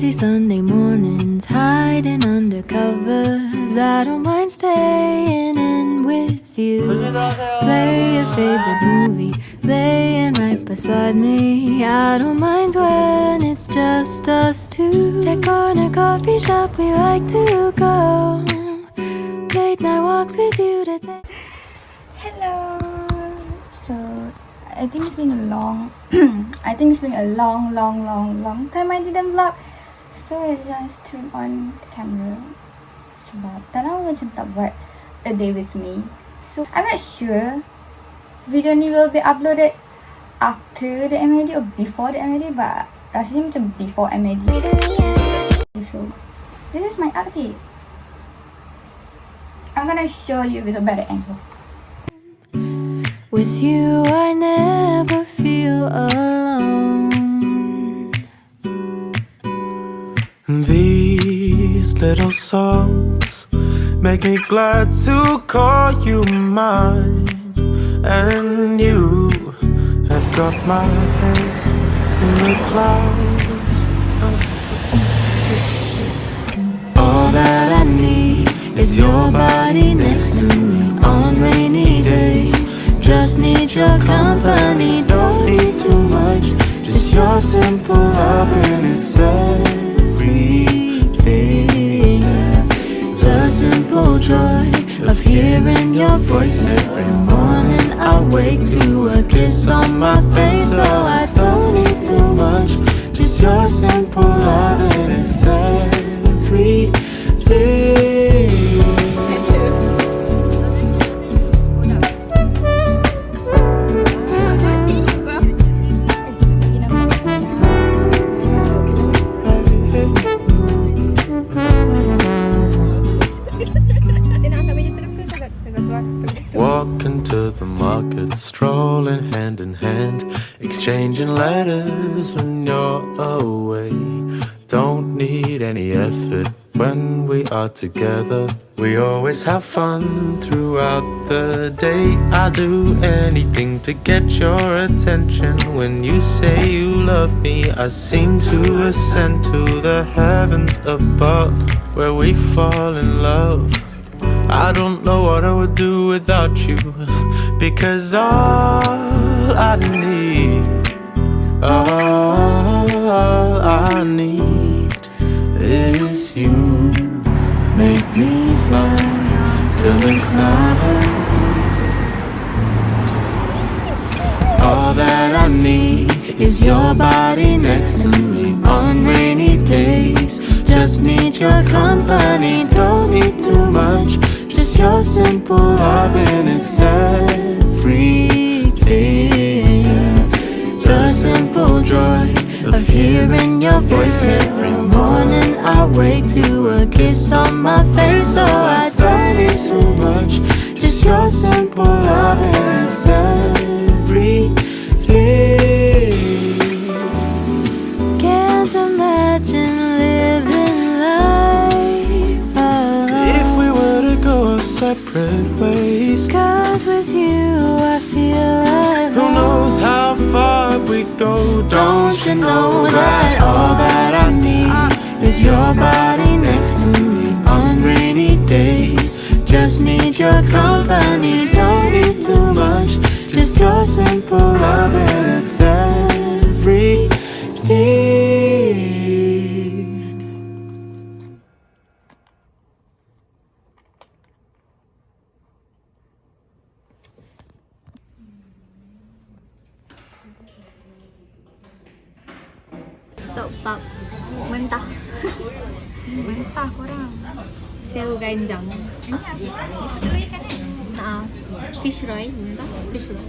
Lazy Sunday mornings, hiding under covers. I don't mind staying in with you. Play your favorite movie, laying right beside me. I don't mind when it's just us two. That corner coffee shop we like to go. Late night walks with you to take. Hello. So I think it's been a long long time I didn't vlog. So I just turned on the camera. Sebab tanah macam tak buat a day with me. So I'm not sure video ni will be uploaded after the MAD or before the MAD, but rasanya macam before MAD. So this is my outfit. I'm gonna show you with a better angle. With you I never feel alone. These little songs make me glad to call you mine. And you have got my head in the clouds. All that I need is your body next to me on rainy days. Just need your company, don't need too much. Just your simple love and it's everything. The simple joy of hearing your voice every morning. I wake to a kiss on my face, so I don't need too much. Just your simple love and it's everything. Walking to the market, strolling hand in hand, exchanging letters when you're away. Don't need any effort when we are together. We always have fun throughout the day. I'll do anything to get your attention. When you say you love me, I seem to ascend to the heavens above, where we fall in love. I don't know what I would do without you, because all I need is you. Make me fly to the clouds. All that I need is your body next to me on rainy days. Just need your company, don't need too much. Just your simple love and it's everything. The simple joy of hearing your voice every morning. I wake to a kiss on my face, so I don't need too much. Just your simple love and it's everything. Can't imagine living life alone if we were to go separate ways. 'Cause with you I feel like Who knows how far we go? Don't you know that all that I need is your body next to me on rainy days. Just need your company, don't need too much. Just your simple love and it's everything. Top mentah. Mentah korang. Sel ganjang. Ini apa? Itu dulu ikan ni. Nah, fish roy, mentah fish roy.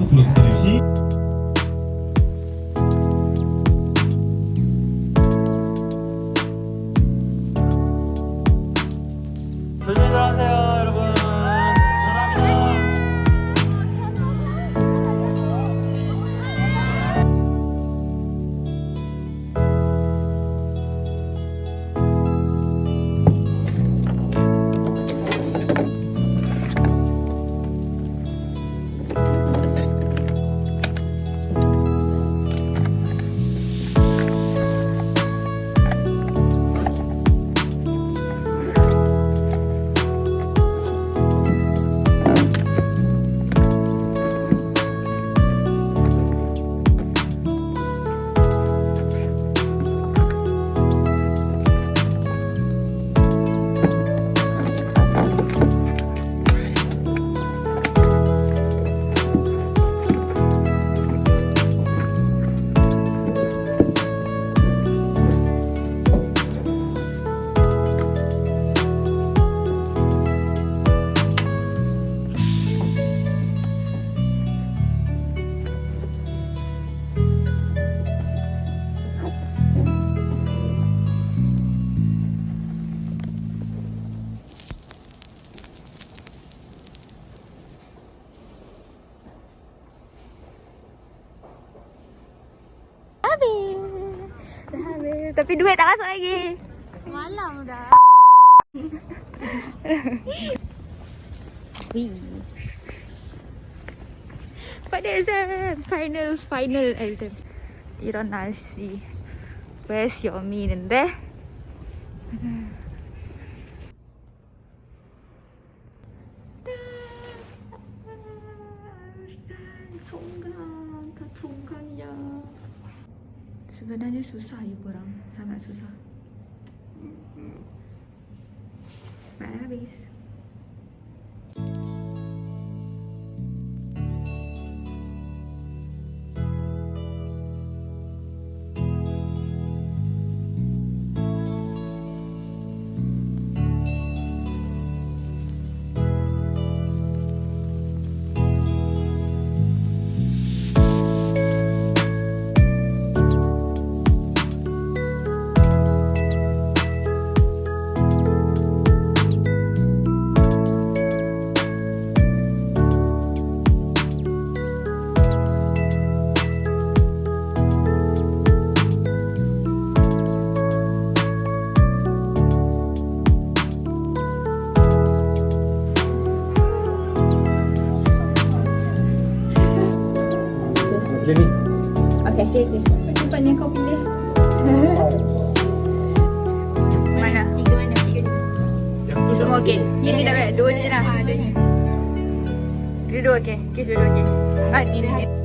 앞으로 서두시. 조심히 들어가세요, 여러분. 감사합니다. Habis. Tapi duit tak masuk lagi. Malam dah. Pada exam. Final exam. Iran nasi. Where's your meat in there? Congkangnya. Sebenarnya susah ya korang. Sangat susah. Habis. Jadi. Okay. Simpan yang kau pilih. Mana? Tiga mana? Tiga ni. Semua okey. Ini dah baik. Dua je lah. Dua ni. Dua okey. Kes dua okey. Ni.